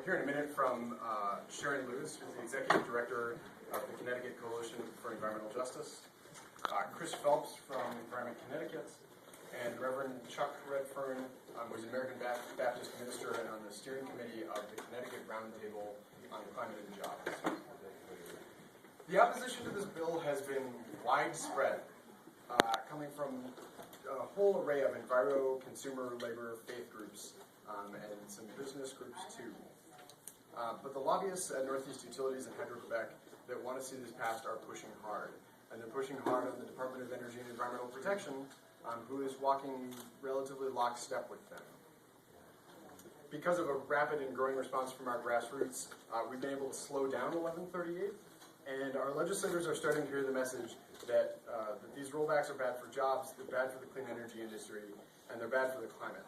hear in a minute from Sharon Lewis, who's the Executive Director of the Connecticut Coalition for Environmental Justice, Chris Phelps from Environment Connecticut, and Reverend Chuck Redfern, who's an American Baptist minister and on the steering committee of the Connecticut Roundtable on Climate and Jobs. The opposition to this bill has been widespread, coming from a whole array of enviro, consumer, labor, faith groups, and some business groups too. But the lobbyists at Northeast Utilities and Hydro-Quebec that want to see this passed are pushing hard. And they're pushing hard on the Department of Energy and Environmental Protection, who is walking relatively lockstep with them. Because of a rapid and growing response from our grassroots, we've been able to slow down 1138, and our legislators are starting to hear the message that these rollbacks are bad for jobs, they're bad for the clean energy industry, and they're bad for the climate.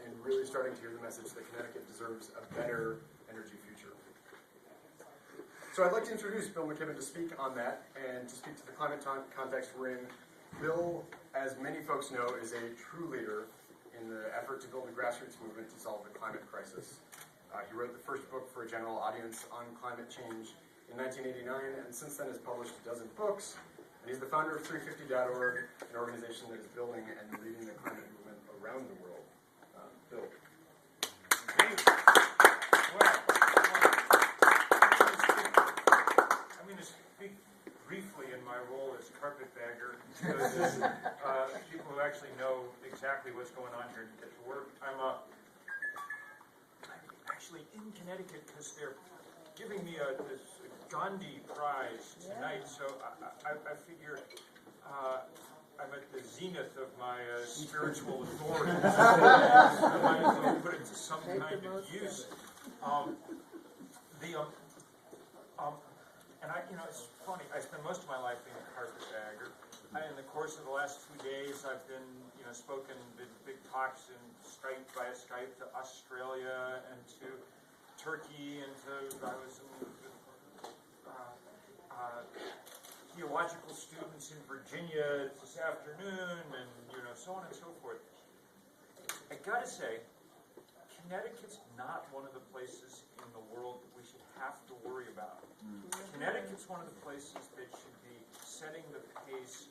And really starting to hear the message that Connecticut deserves a better energy future. So I'd like to introduce Bill McKibben to speak on that and to speak to the climate context we're in. Bill, as many folks know, is a true leader in the effort to build a grassroots movement to solve the climate crisis. He wrote the first book for a general audience on climate change in 1989, and since then has published a dozen books. And he's the founder of 350.org, an organization that is building and leading the climate movement around the world. Bill. I'm going to speak briefly in my role as carpetbagger, because people who actually know exactly what's going on here get to work. I'm actually in Connecticut because they're giving me this Gandhi Prize tonight, so I figure I'm at the zenith of my spiritual authority. I might as well put it to some kind of use. And it's funny. I spend most of my life being a carpetbagger. In the course of the last 2 days, I've been, spoken big talks in via Skype to Australia and to Turkey, and I was in theological students in Virginia this afternoon, and so on and so forth. I gotta say, Connecticut's not one of the places in the world that we should have to worry about. Connecticut's one of the places that should be setting the pace.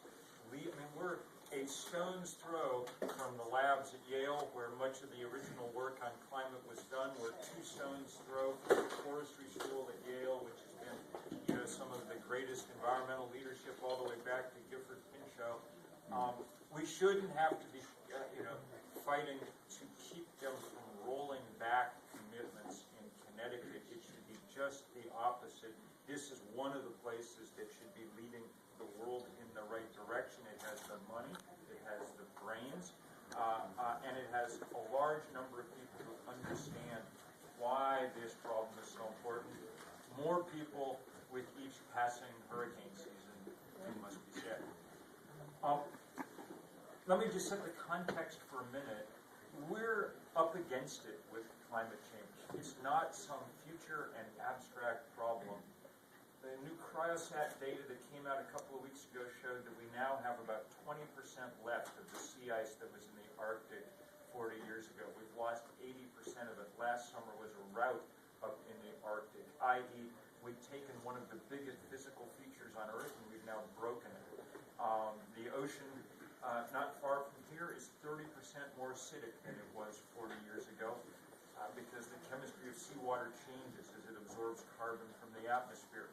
We're a stone's throw from the labs at Yale, where much of the original work on climate was done. We're 2 stones throw from the forestry school at Yale, which has been some of the greatest environmental leadership all the way back to Gifford Pinchot. We shouldn't have to be fighting to keep them from rolling back commitments in Connecticut. It should be just the opposite. This is one of the places that should be leading the world in the right direction. It has the money, it has the brains, and it has a large number of people who understand why this problem is so important. More people with each passing hurricane season, it must be said. Let me just set the context for a minute. We're up against it with climate change. It's not some future and abstract problem. The new cryosat data that came out a couple of weeks ago showed that we now have about 20% left of the sea ice that was in the Arctic 40 years ago. We've lost 80% of it. Last summer was a rout up in the Arctic, i.e., we've taken one of the biggest physical features on Earth and we've now broken it. The ocean not far from here is 30% more acidic than it was 40 years ago because the chemistry of seawater changes as it absorbs carbon from the atmosphere.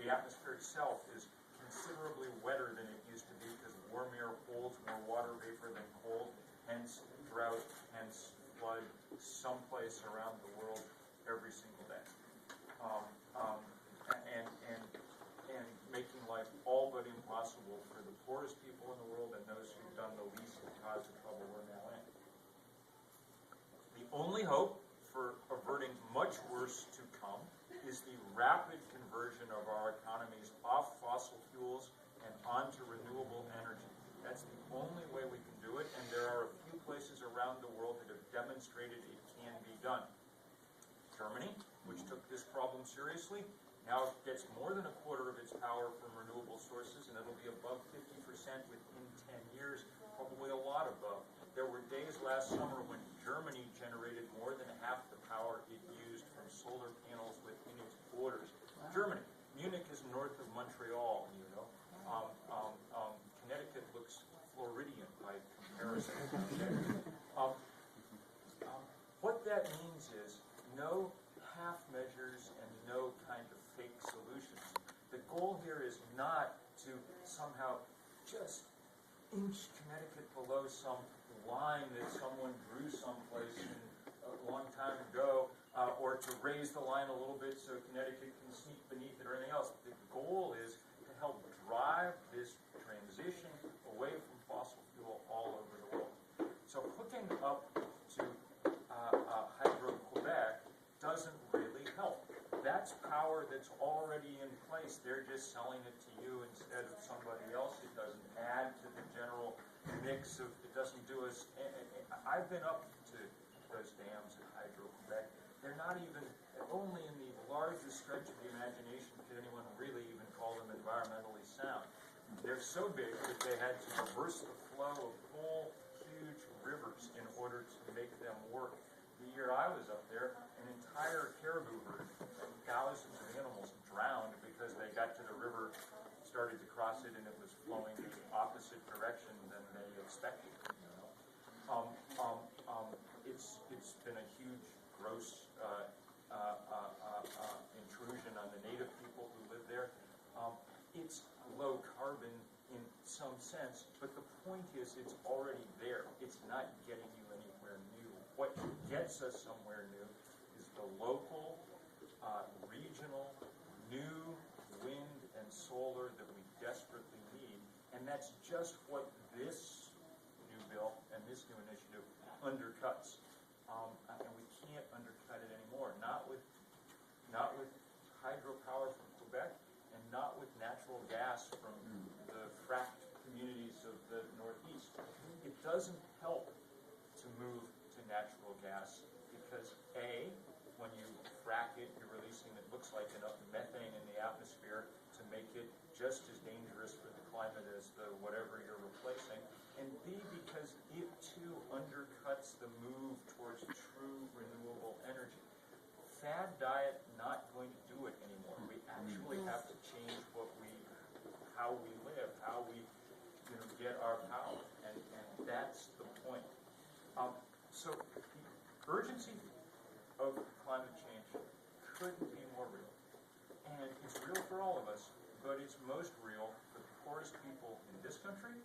The atmosphere itself is considerably wetter than it used to be because warm air holds more water vapor than cold, hence drought, hence flood, someplace around the world every single day. And making life all but impossible for the poorest people in the world and those who've done the least to cause the trouble we're now in. The only hope for averting much worse to come is the rapid conversion of our economies off fossil fuels and onto renewable energy. That's the only way we can do it, and there are a few places around the world that have demonstrated it can be done. Germany, which took this problem seriously, now gets more than a quarter of its power from renewable sources, and it'll be above 50% within 10 years, probably a lot above. There were days last summer when Germany generated more than solar panels within its borders. Germany, Munich is north of Montreal, you know. Connecticut looks Floridian by comparison. What that means is no half measures and no kind of fake solutions. The goal here is not to somehow just inch Connecticut below some line that someone drew someplace a long time ago, or to raise the line a little bit so Connecticut can sneak beneath it or anything else. The goal is to help drive this transition away from fossil fuel all over the world. So hooking up to Hydro-Quebec doesn't really help. That's power that's already in place. They're just selling it to you instead of somebody else. It doesn't add to the general mix of, it doesn't do us, I've been up to those dams at Hydro-Quebec. They're not even, only in the largest stretch of the imagination could anyone really even call them environmentally sound. They're so big that they had to reverse the flow of whole huge rivers in order to make them work. The year I was up there, an entire caribou herd, thousands of animals drowned because they got to the river, started to cross it, and it was flowing the opposite direction than they expected. You know? It's been a huge, gross intrusion on the native people who live there. It's low carbon in some sense, but the point is it's already there. It's not getting you anywhere new. What gets us somewhere new is the local, regional, new wind and solar that we desperately need, and that's just what this new bill and this new initiative undercuts. And we can't undercut it anymore. Not with hydropower from Quebec, and not with natural gas from the fracked communities of the Northeast. It doesn't help to move to natural gas because A, when you frack it, you're releasing, it looks like enough methane in the atmosphere to make it just as dangerous for the climate as the whatever you're replacing. And B, because it too undercuts the move towards true renewable energy. Fad diet not going to do it anymore. We actually have to change how we live, how we get our power, and that's the point. So the urgency of climate change couldn't be more real. And it's real for all of us, but it's most real for the poorest people in this country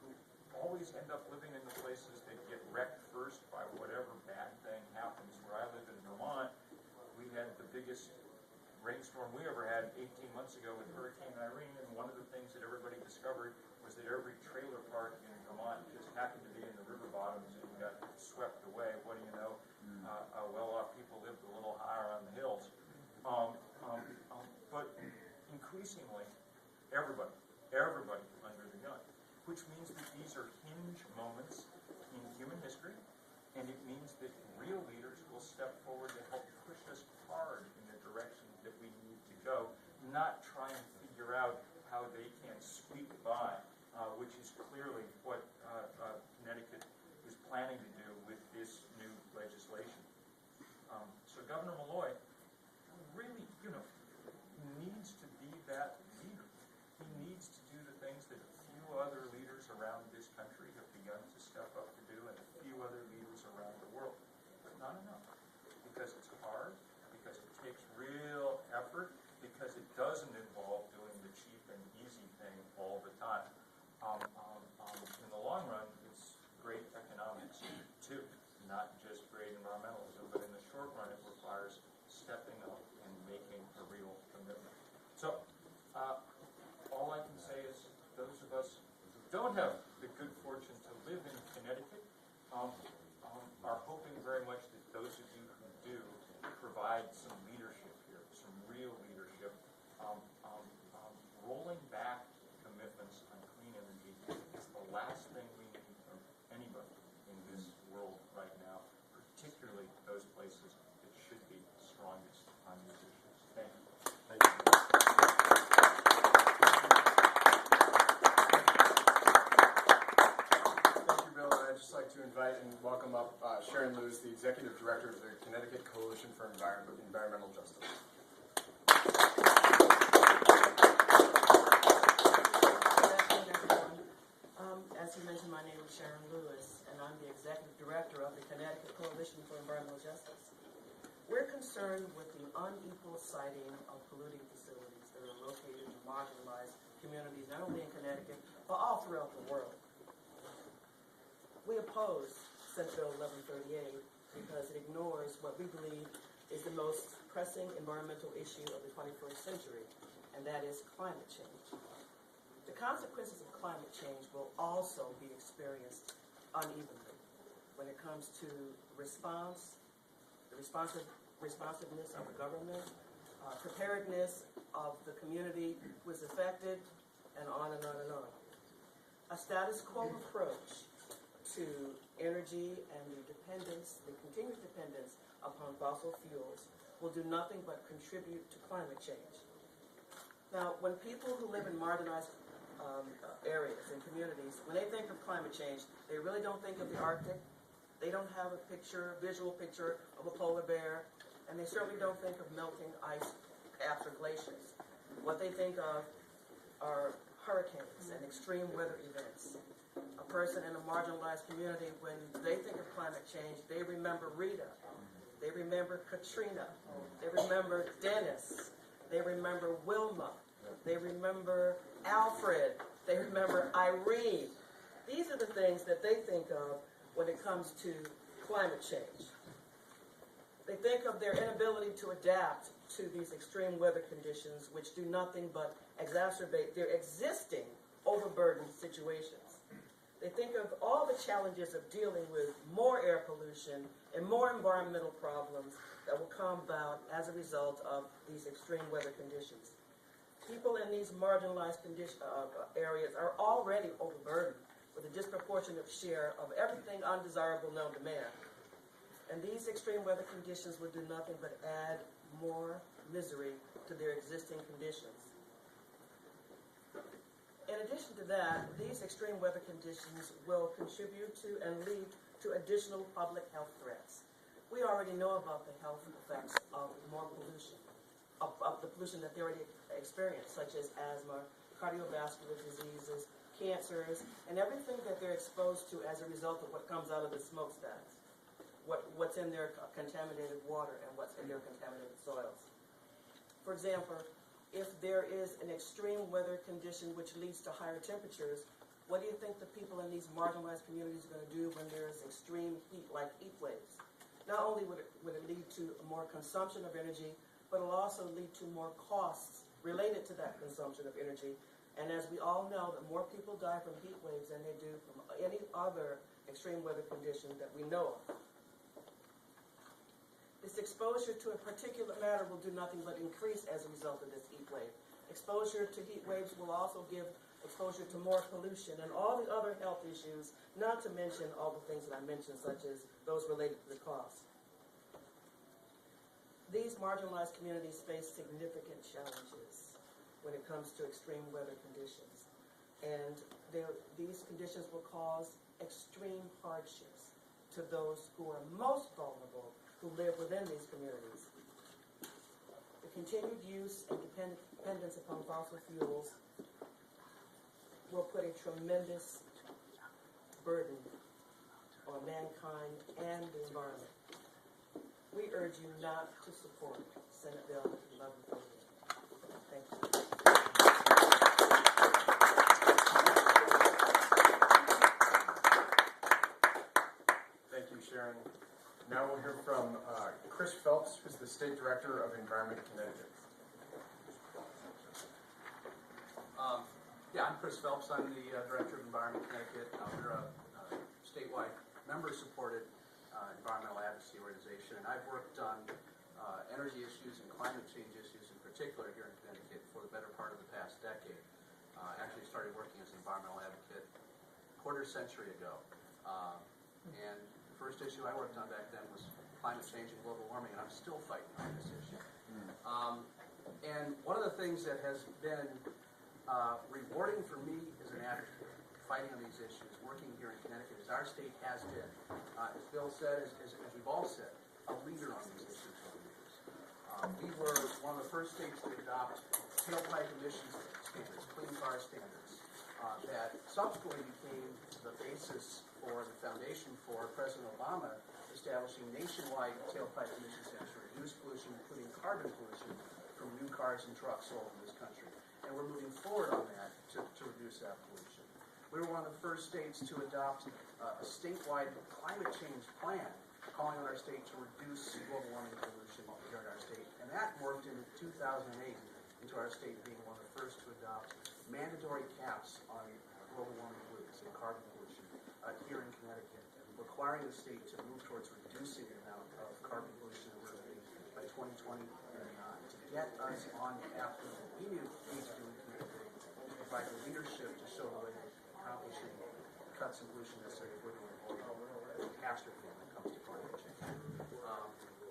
who always end up living in the places that get wrecked first by whatever bad thing happens. Where I live in Vermont, we had the biggest rainstorm we ever had 18 months ago with Hurricane Irene, and one of the things that everybody discovered was that every trailer park in Vermont just happened to be in the river bottoms and got swept away. What do you know? Well-off people lived a little higher on the hills. But increasingly, everybody under the gun, which means that these are hinge moments in human history, and it means that real leaders will step forward to help push us hard in the direction that we need to go, not try and figure out how they can squeak by, which is clearly what Connecticut is planning to do with this new legislation. So Governor Malloy really, needs to be that leader. He needs to do the things that a few other leaders around this country have begun to step up to do, and a few other leaders around the world. But not enough, because it's hard, because it takes real effort, because it doesn't involve doing the cheap and easy thing all the time. In the long run, it's great economics too, not just great environmentalism, but in the short run, it requires stepping up and making a real commitment. So, all I can say is those of us who don't have the good fortune to live in Connecticut are hoping very much that those of you who do provide some leadership here, some real leadership. Rolling back commitments on clean energy is the last thing we need from anybody in this world right now, particularly those places that should be strongest on these issues. Thank you. Thank you. Thank you, Bill. And I'd just like to invite and welcome up Sharon Lewis, the Executive Director of the Connecticut Coalition for Environmental Justice. As you mentioned, my name is Sharon Lewis, and I'm the Executive Director of the Connecticut Coalition for Environmental Justice. We're concerned with the unequal siting of polluting facilities that are located in marginalized communities, not only in Connecticut, but all throughout the world. We oppose Senate Bill 1138 because it ignores what we believe is the most pressing environmental issue of the 21st century, and that is climate change. The consequences of climate change will also be experienced unevenly when it comes to response, the responsiveness of the government, preparedness of the community who is affected, and on and on and on. A status quo approach to energy and the continued dependence upon fossil fuels will do nothing but contribute to climate change. Now, when people who live in marginalized areas and communities, when they think of climate change, they really don't think of the Arctic. They don't have a visual picture of a polar bear, and they certainly don't think of melting ice caps or glaciers. What they think of are hurricanes and extreme weather events. A person in a marginalized community, when they think of climate change, they remember Rita, they remember Katrina, they remember Dennis, they remember Wilma, they remember Alfred, they remember Irene. These are the things that they think of when it comes to climate change. They think of their inability to adapt to these extreme weather conditions, which do nothing but exacerbate their existing overburdened situations. They think of all the challenges of dealing with more air pollution and more environmental problems that will come about as a result of these extreme weather conditions. People in these marginalized areas are already overburdened with a disproportionate share of everything undesirable known to man. And these extreme weather conditions will do nothing but add more misery to their existing conditions. In addition to that, these extreme weather conditions will contribute to and lead to additional public health threats. We already know about the health effects of more pollution, of the pollution that they already experience, such as asthma, cardiovascular diseases, cancers, and everything that they're exposed to as a result of what comes out of the smokestacks, what's in their contaminated water and what's in their contaminated soils. For example, if there is an extreme weather condition which leads to higher temperatures, what do you think the people in these marginalized communities are going to do when there's extreme heat, like heat waves? Not only would it lead to more consumption of energy, but it'll also lead to more costs related to that consumption of energy. And as we all know, that more people die from heat waves than they do from any other extreme weather condition that we know of. This exposure to a particular matter will do nothing but increase as a result of this heat wave. Exposure to heat waves will also give exposure to more pollution and all the other health issues, not to mention all the things that I mentioned, such as those related to the cost. These marginalized communities face significant challenges when it comes to extreme weather conditions. And these conditions will cause extreme hardships to those who are most vulnerable, who live within these communities. The continued use and dependence upon fossil fuels will put a tremendous burden on mankind and the environment. We urge you not to support Senate Bill 1138. Thank you. Thank you, Sharon. Now we'll hear from Chris Phelps, who's the State Director of Environment Connecticut. I'm Chris Phelps. I'm the Director of Environment Connecticut. We're a statewide member-supported environmental advocacy organization, and I've worked on energy issues and climate change issues in particular here in Connecticut for the better part of the past decade. Actually started working as an environmental advocate a quarter century ago. And the first issue I worked on back then was climate change and global warming, and I'm still fighting on this issue. And one of the things that has been rewarding for me as an advocate fighting on these issues, working here in Connecticut, as our state has been, as Bill said, as we've all said, a leader on these issues over the years. We were one of the first states to adopt tailpipe emissions standards, clean car standards, that subsequently became the basis for the foundation for President Obama establishing nationwide tailpipe emission standards to reduce pollution, including carbon pollution, from new cars and trucks sold in this country. And we're moving forward on that to reduce that pollution. We were one of the first states to adopt a statewide climate change plan, calling on our state to reduce global warming pollution here in our state. And that morphed in 2008 into our state being one of the first to adopt mandatory caps on global warming pollutants and carbon pollution here in Connecticut, requiring the state to move towards reducing the amount of carbon pollution that we're emitting by 2020 and beyond. To get us on the path that we need to do in Connecticut, to provide the leadership to show the way to accomplishing cuts in pollution necessary to avoid catastrophe when it comes to climate change.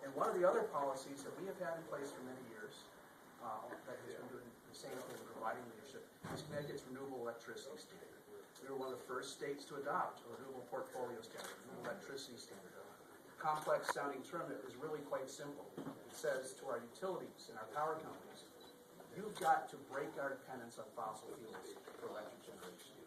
And one of the other policies that we have had in place for many years that has been doing the same thing, providing leadership, is Connecticut's renewable electricity standard. We were one of the first states to adopt a renewable portfolio standard, renewable electricity standard. A complex sounding term that is really quite simple. It says to our utilities and our power companies, you've got to break our dependence on fossil fuels for electric generation.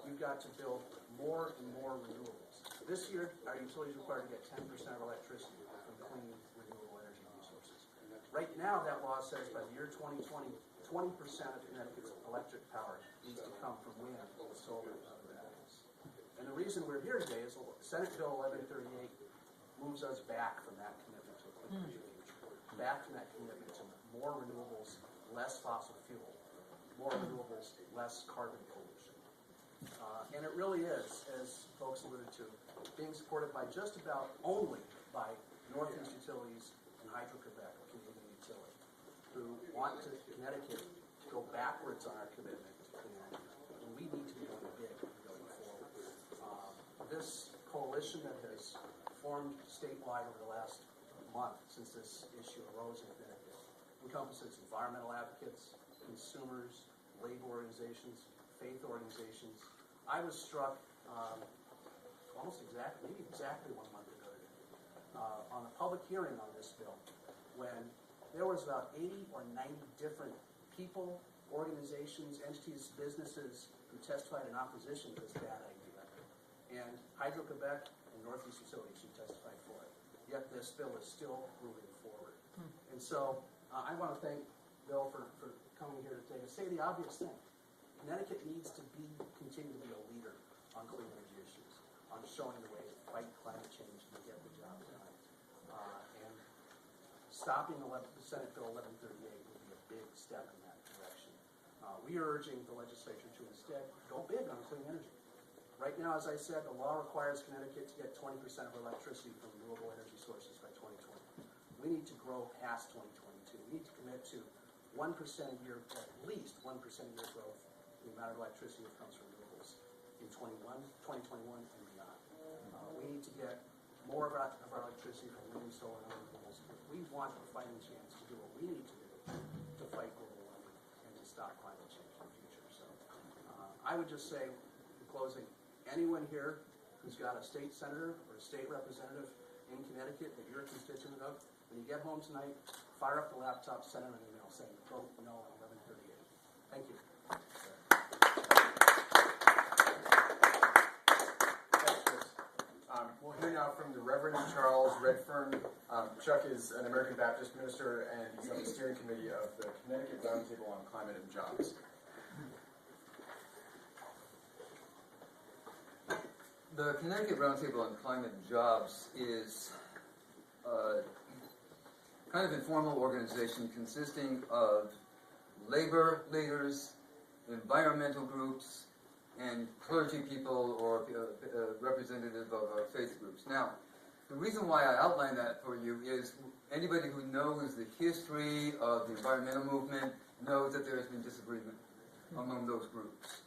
You've got to build more and more renewables. This year, our utilities are required to get 10% of electricity from clean, renewable energy resources. Right now, that law says by the year 2020, 20% of Connecticut's electric power needs to come from wind, solar, and other renewables. And the reason we're here today is Senate Bill 1138 moves us back from that commitment to a clean energy future, back from that commitment to more renewables, less fossil fuel, more renewables, less carbon pollution. And it really is, as folks alluded to, being supported by just about only by Northeast Utilities and Hydro-Quebec, a Canadian utility, who want Connecticut to go backwards on our commitment to clean energy. And we need to be going big going forward. This coalition that has formed statewide over the last month since this issue arose in Connecticut encompasses environmental advocates, consumers, labor organizations, faith organizations. I was struck maybe exactly 1 month ago today, on a public hearing on this bill, when there was about 80 or 90 different people, organizations, entities, businesses who testified in opposition to this bad idea. And Hydro-Quebec and Northeast Utilities who testified for it. Yet this bill is still moving forward. And so I want to thank Bill for coming here today to say the obvious thing. Connecticut needs to continue to be a leader on clean energy issues, on showing the way to fight climate change and get the job done. And stopping the Senate Bill 1138 would be a big step in that direction. We are urging the legislature to instead go big on clean energy. Right now, as I said, the law requires Connecticut to get 20% of electricity from renewable energy sources by 2020. We need to grow past 2022. We need to commit to 1% a year, at least 1% a year growth in the amount of electricity that comes from renewables in 2021 and beyond. We need to get more of our electricity from wind, solar, and other renewables. We want a fighting chance to do what we need to do to fight global warming and to stop climate change in the future. So I would just say, in closing, anyone here who's got a state senator or a state representative in Connecticut that you're a constituent of, when you get home tonight, fire up the laptop, send them an email saying, vote no on 1138. Thank you. We'll hear now from the Reverend Charles Redfern. Chuck is an American Baptist minister, and he's on the steering committee of the Connecticut Roundtable on Climate and Jobs. The Connecticut Roundtable on Climate and Jobs is a kind of informal organization consisting of labor leaders, environmental groups, and clergy people or representative of faith groups. Now, the reason why I outline that for you is anybody who knows the history of the environmental movement knows that there has been disagreement among those groups.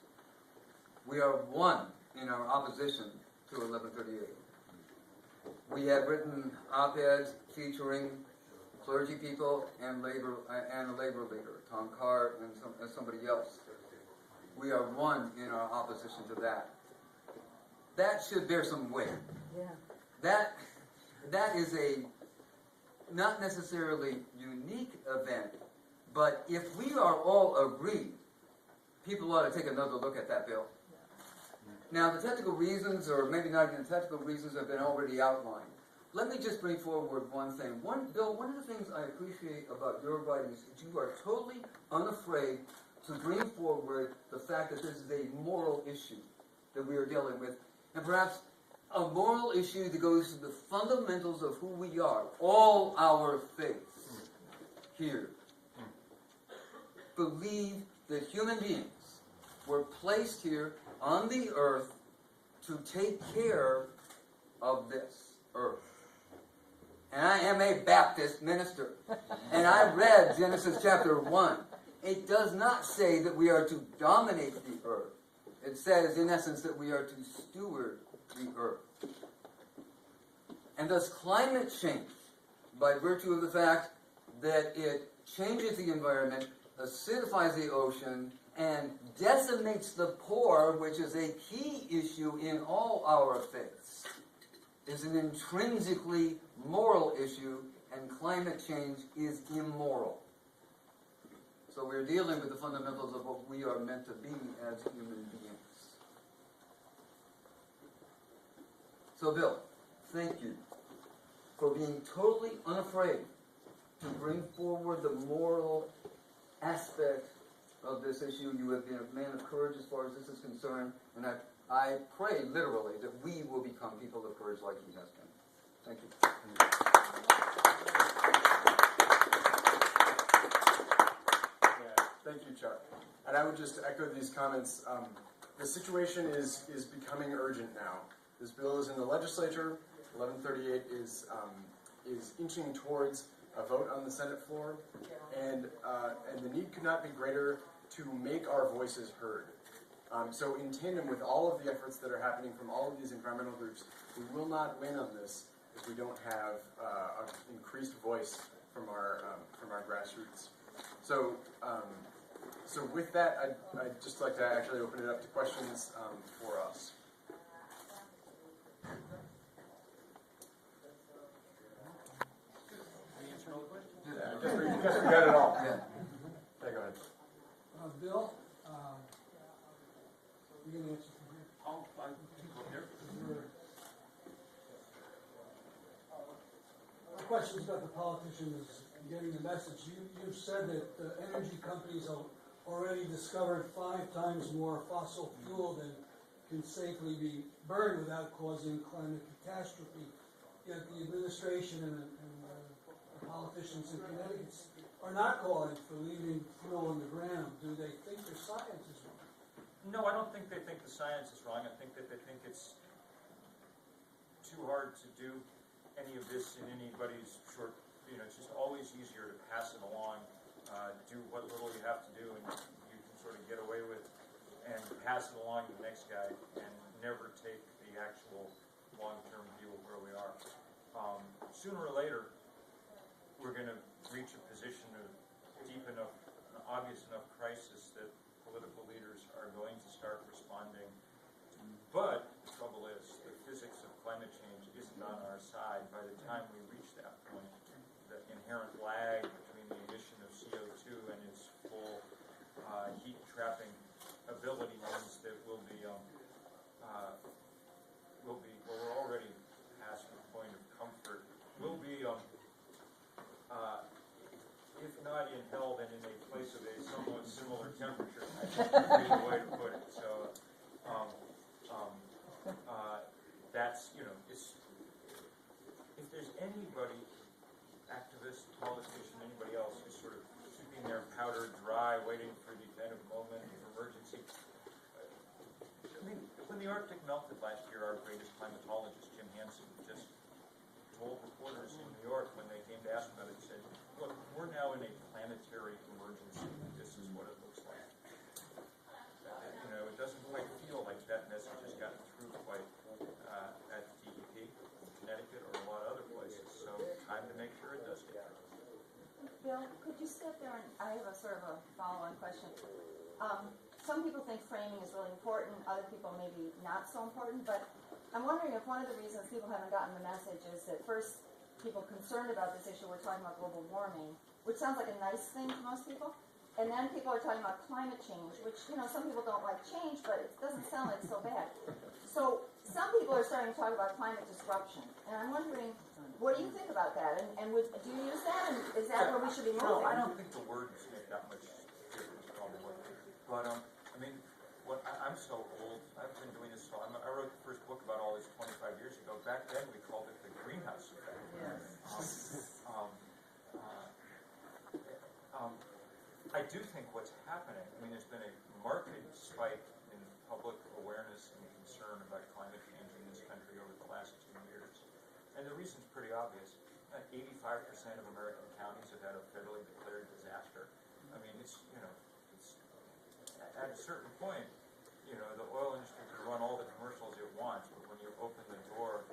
We are one in our opposition to 1138. We have written op-eds featuring clergy people and a labor leader, Tom Carr and somebody else. we are one in our opposition to that. That should bear some weight. Yeah. That is a not necessarily unique event, but if we are all agreed, people ought to take another look at that bill. Now, the technical reasons, or maybe not even the technical reasons, have been already outlined. Let me just bring forward one thing. Bill, one of the things I appreciate about your writings is you are totally unafraid to bring forward the fact that this is a moral issue that we are dealing with, and perhaps a moral issue that goes to the fundamentals of who we are, all our faiths here. Believe that human beings were placed here on the earth to take care of this earth. And I am a Baptist minister. And I read Genesis chapter 1. It does not say that we are to dominate the earth. It says, in essence, that we are to steward the earth. And thus climate change, by virtue of the fact that it changes the environment, acidifies the ocean, and decimates the poor, which is a key issue in all our faiths, is an intrinsically moral issue, and climate change is immoral. So we're dealing with the fundamentals of what we are meant to be as human beings. So Bill, thank you for being totally unafraid to bring forward the moral aspect of this issue. You have been a man of courage as far as this is concerned, and I pray literally that we will become people of courage like he has been. Thank you. Yeah, thank you, Chuck. And I would just echo these comments. The situation is becoming urgent now. This bill is in the legislature. 1138 is inching towards a vote on the Senate floor, and the need could not be greater to make our voices heard. So in tandem with all of the efforts that are happening from all of these environmental groups, we will not win on this if we don't have an increased voice from our grassroots. So with that, I'd just like to actually open it up to questions for us. I guess we got it all. Yeah. Okay, go ahead. Bill, you can answer from here. I can go here. My question is about the politicians getting the message. You've said that the energy companies have already discovered 5 times more fossil fuel than can safely be burned without causing climate catastrophe. Yet the administration and the politicians in Connecticut are not calling for leaving fuel in the ground. Do they think their science is wrong? No, I don't think they think the science is wrong. I think that they think it's too hard to do any of this in anybody's short, it's just always easier to pass it along, do what little you have to do and you can sort of get away with, and pass it along to the next guy and never take the actual long-term view of where we are. Sooner or later, we're going to reach a position of deep enough, an obvious enough crisis that political leaders are going to start responding. But the trouble is, the physics of climate change isn't on our side. By the time we reach that point, the inherent lag between the emission of CO2 and its full heat-trapping ability means that we're already past the point of comfort. We'll be, if not in hell, then in a place of a somewhat similar temperature, I think would be the way to put it. So, that's, if there's anybody, activist, politician, anybody else who's sort of keeping their powder dry, waiting for the kind of moment of emergency. I mean, when the Arctic melted last year, our greatest climatologist, Jim Hansen, just told reporters in New York when they came to ask about it, he said, look, we're now in a planetary emergency. This is what it looks like. It doesn't quite feel like that message has gotten through quite at DEP, Connecticut, or a lot of other places. So time to make sure it does get through. Bill, could you step there and I have a sort of a follow-on question. some people think framing is really important, other people maybe not so important, but I'm wondering if one of the reasons people haven't gotten the message is that first, people concerned about this issue, we're talking about global warming, which sounds like a nice thing to most people, and then people are talking about climate change, which, you know, some people don't like change, but it doesn't sound like it's so bad. So some people are starting to talk about climate disruption, and I'm wondering, what do you think about that? And do you use that, and is that where we should be moving? No, I don't think the words make that much difference, probably. But, I mean, I'm so old, I've been doing this, so I wrote the first book about all this 25 years ago. Back then, we called it the greenhouse effect. Yes. I do think what's happening, I mean, there's been a marked spike in public awareness and concern about climate change in this country over the last 2 years. And the reason's pretty obvious. 85% of American counties have had a federally declared disaster. I mean, it's, you know, it's at a certain point, you know, the oil industry can run all the commercials it wants, but when you open the door